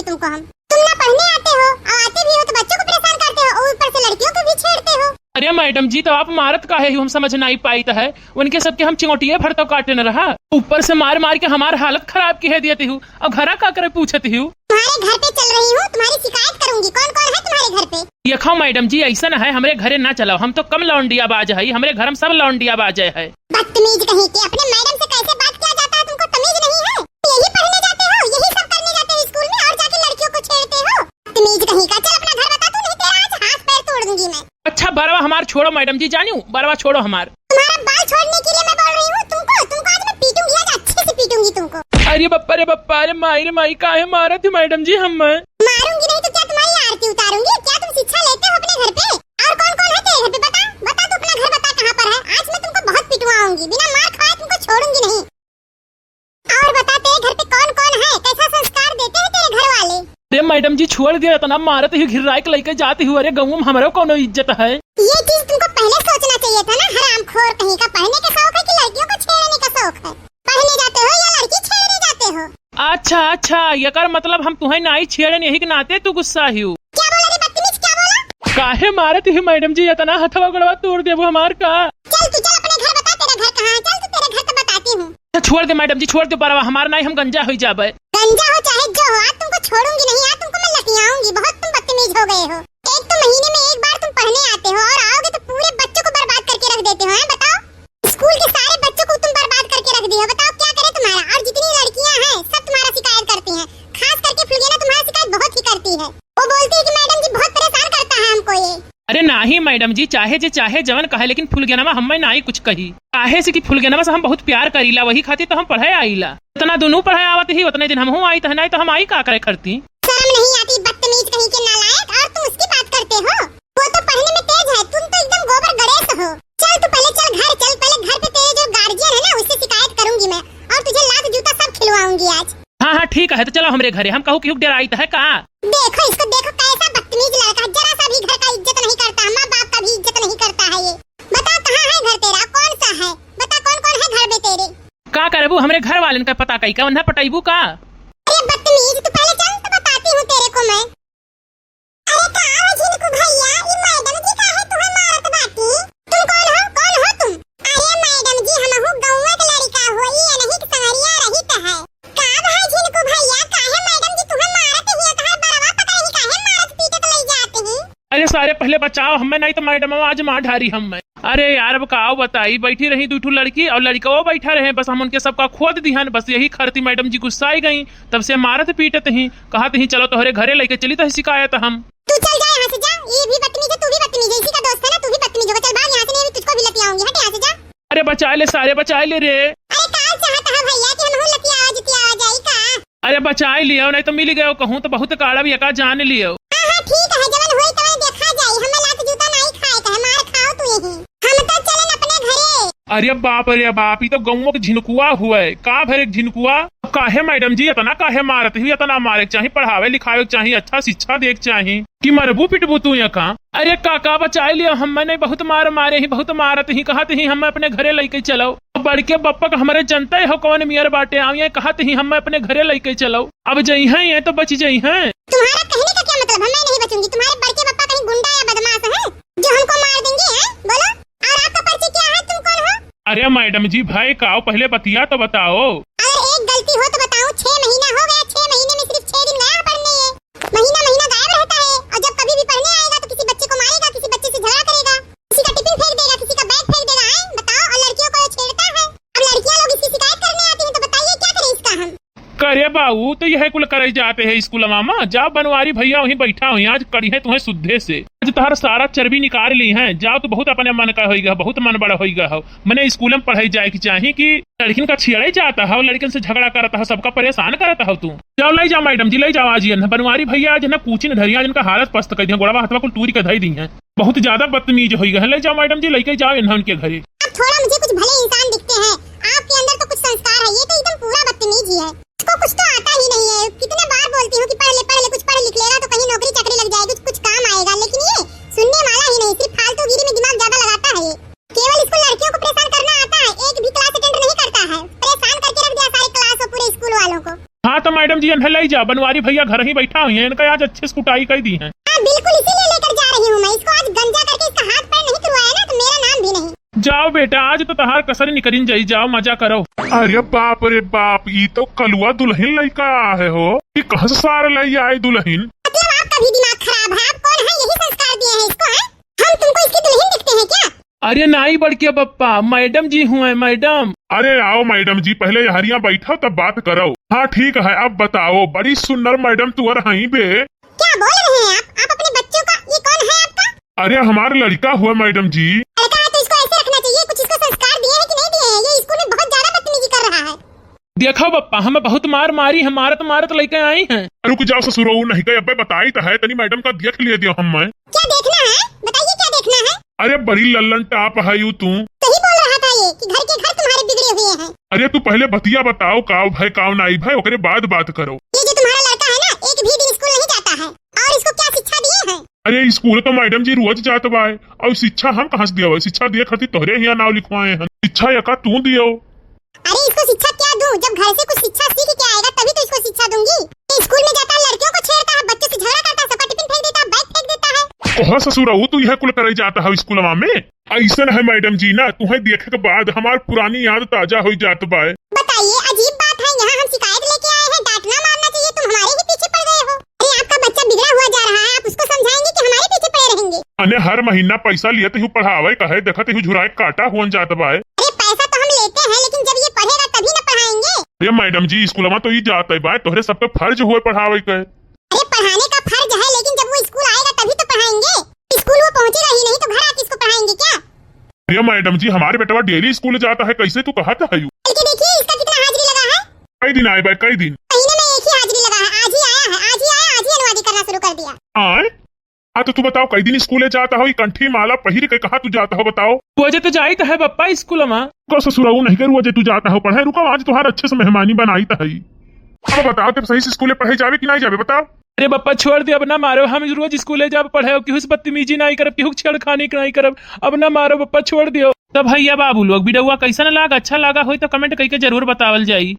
तुमको हम। तुम ना पढ़ने आते हो और आते भी हो तो बच्चों को परेशान करते हो और ऊपर से लड़कियों को भी छेड़ते हो। अरे मैडम जी तो आप मारत काहे हम समझ नहीं पाई है। उनके सबके हम चिंगोटिये भरतो काटे न रहा, ऊपर से मार मार के हमारी हालत खराब की है देती हूँ। अब घरा का करे पूछती हूँ। तुम्हारे घर पे चल रही हूँ, तुम्हारी शिकायत करूंगी। कौन कौन है तुम्हारे घर पे? ये खाओ मैडम जी, ऐसा न है हमारे घरे ना चलाओ, हम तो कम लौंडिया बाज है, हमारे घर में सब लौंडिया बाज है। बदतमीज कहीं के, अपने मैडम से कैसे बात किया जाता है, तुमको तमीज नहीं है? यही पढ़ने जाते हो, यही सब करने जाते हो स्कूल में और जाके लड़कियों को छेड़ते हो। बदतमीज कहीं का, चल अपना घर बता, तू नहीं तेरा आज हाथ पैर तोड़ दूंगी मैं। अच्छा बरवा हमार छोड़ो मैडम जी, जानी हूँ बरवा छोड़ो हमार। तुम्हारा बाल छोड़ने के लिए मैं बोल रही हूँ तुमको आज मैं पीटूंगी, आज अच्छे से पीटूंगी तुमको। अरे बप्पा रे माई काहे मारा थी मैडम जी हम? मारूंगी नहीं तो क्या तुम्हारी आरती उतारूंगी? क्या तुम शिक्षा लेते हो अपने घर पे? और कौन कौन है तेरे घर पे? बता तू अपना घर बता कहाँ पर है। आज मैं तुमको बहुत पिटवाऊंगी, बिना मार खाए तुमको छोड़ूंगी नहीं। और बता तेरे घर पे कौन कौन है, कैसा संस्कार देते हैं तेरे घर वाले? अरे मैडम जी छोड़ दिया इतना मारत ही घिराई के लेके जाती हूँ। अरे गाँव में हमारे कौन इज्जत है? ये चीज तुमको पहले सोचना चाहिए था ना। हरामखोर कहीं का, पढ़ने का शौक है कि लड़कियों को छेड़ने का शौक है? पढ़ने जाते हो या लड़की छेड़ने जाते हो? अच्छा ये कर मतलब हम तुम्हें नाई छेड़न यही के नाते तू गुस्सा ही हूँ। क्या बोला रे बदतमीज, क्या बोला? काहे मारत ही मैडम जी इतना हथवा गड़वा तोड़ दे वो हमार का। चल अपने घर बता, तेरा घर कहाँ है? चल तू तेरे घर तो बताती हूँ। छोड़ दे मैडम जी, छोड़ दे बरवा, हमारा नाई हम गंजा हो जाबे। गंजा हो चाहे जो हो, आज तुमको छोड़ूंगी नहीं, आज तुमको मैं लतियाऊंगी। बहुत तुम बदतमीज हो गए हो। एक तो महीने में एक बार तुम पढ़ने आते हो और आओगे तो पूरे बच्चों को बर्बाद करके रख देते हो। हैं बताओ, स्कूल के सारे बच्चों को तुम बर्बाद करके रख दिए हो। बताओ क्या करे तुम्हारा? और जितनी लड़कियां हैं सब तुम्हारा शिकायत करती हैं, खास करके फुलगेना तुम्हारा शिकायत बहुत ही करती है। वो बोलती है कि मैडम जी बहुत परेशान करता है हमको ये। अरे नहीं मैडम जी, चाहे जवन कहे, लेकिन फुलगेनवा हमें नहीं कुछ कही। काहे से कि फुलगेनवा से हम बहुत प्यार करीला, वही खातिर तो हम पढ़े आईला। इतना दोनों पढ़े आवत ही उतने दिन हम आई तो नहीं तो हम आई का करे करती। शर्म नहीं आती बदतमीज कहीं के नालायक, और तुम उसकी बात करते हो? वो तो पढ़ने में तेज है, तुम तो एकदम गोबर गणेश हो। चल तू पहले चल घर चल, पहले घर पे तेरे जो गार्जियन है ना उससे शिकायत करूंगी मैं, और तुझे लात जूता सब खिलवाऊंगी आज। हाँ ठीक है, तो चलो हमारे घरे। हम कहूँ कि डर आई है का? देखो इसको, देखो कैसा बदतमीज लड़का, जरा सा भी घर का इज्जत नहीं करता, माँ बाप का भी इज्जत नहीं करता है ये। बता कहाँ है घर तेरा, कौन सा है? बता कौन कौन है घर में तेरे? का करबू हमारे घर वाले का पता कही का उन्हें पटाइबू का? अरे बदतमीज, तू पहले चल तो बताती हूँ तेरे को मैं। अरे कहाँ हो झिनकू भैया, ये मैडम जी काहे तुम्हें मारत बाटी? तुम कौन हो तुम? अरे मैडम जी हम हूँ गौवा के लड़का हो, ये नहीं संगरिया रहित है। का भाई झिनकू भैया, काहे मैडम जी तुम्हें मारत ही? काहे बरवा पकड़ी, काहे मारत पीटत ले जाते हैं? अरे सारे पहले बचाओ हमें, नहीं तो मैडम आज मार ढारी हमें। अरे यार अब काओ बताई, बैठी रही दूठू लड़की और लड़का वो बैठा रहे, बस हम उनके सबका खोद दिहन, बस यही खरती मैडम जी गुस्साई गई, तब से मारत पीटत ही। कहत ही चलो तोहरे घरे लेके चली तो शिकायत हम। तू चल जा यहाँ से, जा। ये भी बदतमीज है, तू भी बदतमीज है, इसी का दोस्त है ना, तू भी बदतमीज होगा। चल भाग यहाँ से, नहीं तुझको भी लतियाऊंगी। हट यहाँ से जा। अरे बचा ले सारे, बचा ले रे। अरे काल चाहता है भैया कि हम लतिया जाई का? अरे बचा लियो, नहीं तो मिल गयो कहूँ तो बहुत काड़ा भी एका जान लियो। हाँ ठीक है, जवन होई तवन देखा जाई। हमें लात जूता नहीं खाए का है, मार खाओ तू यही। हम तो चलन अपने घरे। अरे बाप ये तो गाँव के झिनकुआ हुआ है का भरे झिनकुआ। काहे मैडम जी इतना काहे मारत ही? इतना मारे चाहिए, पढ़ावे लिखावे चाहिए, अच्छा शिक्षा देख चाहिए कि मरबू पिटबू तू यहाँ? अरे काका बचा लियो, हम नहीं बहुत मारे ही, बहुत मारत ही। कहत ही हम अपने घरे लेके चलो। बड़के बप्पा का हमारे जनता हो कौन मियर बाटे आविए, कहत ही हम अपने घरे लेके चलो। अब जई है ये तो बच जई है। तुम्हारा कहने का क्या मतलब? मैं नहीं बचूंगी। तुम्हारे बड़के बप्पा कहीं गुंडा या बदमाश है जो हमको मार देंगे? हैं बोलो। और आपका परिचय क्या है, तुम कौन हो? अरे मैडम जी भाई काओ पहले बतिया तो बताओ। अगर एक गलती हो तो बताऊं। 6 महीना हो गया, 6 महीने में सिर्फ 6 दिन गया पढ़ने। ये महीना गायब रहता है, और जब कभी भी पढ़ने आएगा तो किसी बच्चे को मारेगा, किसी बच्चे से झगड़ा करेगा, किसी का टिफिन फेंक देगा, किसी का बैग फेंक देगा। हैं बताओ, और लड़कियों को ये छेड़ता है। अब लड़कियां लोग इसकी शिकायत करने आती हैं, तो बताइए क्या करें इसका हम? करे बाबू तो यह कुल करे जाते हैं स्कूल मामा। जाओ बनवारी भैया वहीं बैठा हुई, आज कड़ी है तुम्हें शुद्धे से। आज तोहर सारा चर्बी निकाल ली है। जाओ तो बहुत अपने मन का होगा, बहुत मन बड़ा होगा हो। मैंने स्कूल में पढ़ाई जाए की चाहिए कि लड़किन का छेड़े जाता हो, लड़किन से झगड़ा करता हो, सबका परेशान करता हो तू। जाओ ले जाओ मैडम जी, ले जाओ आज बनवारी भैया आज ना पूछी न धरिया, जिनका हालत पस्त कर दी, गोड़वा हथवा कुल टूरी के धई दी है, बहुत ज्यादा बदतमीज हो गए। ले जाओ मैडम जी, लेके जाओ इन्हें उनके घरे। थोड़ा मुझे कुछ भले इंसान दिखते हैं, आपके अंदर तो कुछ संस्कार है, ये तो एकदम पूरा बदतमीज ही है। इसको कुछ तो आता ही नहीं है। कितने बार बोलती हूँ कि पढ़ ले कुछ पढ़ लिख लेगा तो कहीं नौकरी चाकरी लग जाएगी, कुछ काम आएगा, लेकिन ये सुनने वाला ही नहीं, सिर्फ फालतूगिरी में दिमाग ज्यादा लगाता है। ये केवल इसको लड़कियों को परेशान करना आता है, एक भी क्लास अटेंड नहीं करता है, परेशान करके रख दिया सारे क्लास और पूरे स्कूल वालों को। हाँ तो मैडम मैडम जी इन्हें ले जा, बनवारी भैया घर ही बैठा हुई है, इनका आज अच्छे से कुटाई कर दी है। हाँ बिल्कुल, इसीलिए लेकर जा रही हूँ मैं इसको। आज गंजा करके इसका हाथ पैर नहीं तुड़वाया ना तो मेरा नाम भी नहीं। जाओ बेटा, आज तो तहार कसर निकरिन जाई, जाओ मजा करो। अरे बाप रे बाप, ये तो कलुआ दुल्हन लड़का आए हो, ये कहाँ से सारे लई आए दुल्हन? मतलब आपका भी दिमाग खराब है? आप कौन है? यही संस्कार दिए हैं इसको है? हम तुमको इसकी दुल्हन दिखते हैं क्या? अरे नहीं बड़के पप्पा, मैडम जी हुए मैडम। अरे आओ मैडम जी, पहले यहाँ बैठो तब बात करो। हाँ ठीक है, अब बताओ, बड़ी सुंदर मैडम तू रही बे। क्या बोल रहे हैं आप अपने बच्चों का? ये कौन है आपका? अरे हमारा लड़का हुआ मैडम जी। लड़का है तो इसको ऐसे रखना चाहिए। कुछ इसको संस्कार दिए हैं कि नहीं दिए हैं? ये स्कूल में बहुत ज्यादा बदतमीजी कर रहा है। देखो पप्पा, हमें बहुत मार मारी है, मारत लेके आई हैं। रुक जाओ ससुरो, नहीं कहे अब्बे बताई तो है, तनी मैडम का देख लिए दियो हम। क्या देखना है? बताइए क्या देखना है? अरे बड़ी लल्लन टाप है यू तू। सही बोल रहा था ये कि घर के घर तुम्हारे बिगड़े हुए हैं। अरे तू पहले बतिया बताओ, काव भाई काव नाई भाई, ओकरे बाद बात करो। ये जो तुम्हारा लड़का है ना, एक भी दिन स्कूल नहीं जाता है। और इसको क्या शिक्षा दिए हैं? अरे स्कूल तो मैडम जी रोज जात बाय, और शिक्षा हम कहाँ से दिया? शिक्षा दिए खातिर तोहरे यहाँ नाव लिखवाए हैं, शिक्षा यका तू दियो। अरे इसको शिक्षा क्या दूं? जब घर से कुछ शिक्षा सीख के आएगा तभी तो इसको शिक्षा दूंगी। ये स्कूल में जाता है, लड़कियों को छेड़ता है, बच्चों से झगड़ा करता है, सबका टिफिन फेंक देता है, बैग फेंक देता है। कहा ससुरा तू यह कुल करे जाता है स्कूल में? ऐसा है मैडम जी ना, तुम्हें देखे के बाद हमार पुरानी याद ताजा हो जात बाय। बताइए, अजीब बात है। यहाँ हम शिकायत लेके आए हैं, डांटना मारना चाहिए, तुम हमारे ही पीछे पड़ गए हो। अरे आपका बच्चा बिगड़ा हुआ जा रहा है, आप उसको समझाएंगे कि हमारे पीछे पड़े रहेंगे? अने हर महीना पैसा लिए तो पढ़ावे कहे, देखा तो झुराए काटा हुआ जात बाय। अरे पैसा तो हम लेते हैं, लेकिन जब ये पढ़ेगा तभी न पढ़ाएंगे। अरे मैडम जी स्कूल में तो ये जाता है बाय, तोहरे सबके फर्ज हुए पढ़ावे के। अरे पढ़ाने का फर्ज है, लेकिन जब वो स्कूल आएगा तभी तो पढ़ाएंगे। स्कूल वो पहुँचेगा ही नहीं तो घर आके इसको पढ़ाएंगे क्या? अरे मैडम जी हमारे बेटा डेली स्कूल जाता है, कैसे तू कहता है? देखिए इसका कितना हाजिरी लगा है। कई दिन आए बाय, कई दिन? महीने में एक ही हाजिरी लगा है। आज ही आया है, आज ही आया, आज ही अनुवादी करना शुरू कर दिया। आए हाँ तो तू बताओ, कई दिन स्कूल जाता हो? कंठी माला पहिर के कहा तू जाता हो बताओ? वजह तो जाई है पप्पा स्कूल में। को ससुराऊ नहीं करू वजह तू जाता हो पढ़े? रुको, आज तुम्हारा अच्छे से मेहमानी बनाई तो है। अब बताओ तब सही से स्कूल पढ़े जावे कि नहीं जावे बताओ? अरे पप्पा छोड़ दे, अब ना मारो, हम रोज स्कूल जब पढ़े, केहू से बदतमीजी नहीं करब, केहू छेड़खानी नहीं करब, अब ना मारो पप्पा, छोड़ दियो। तब भैया बाबू लोग वीडियो कैसा ना लगा, अच्छा लगा हो तो कमेंट करके जरूर बतावल जाई।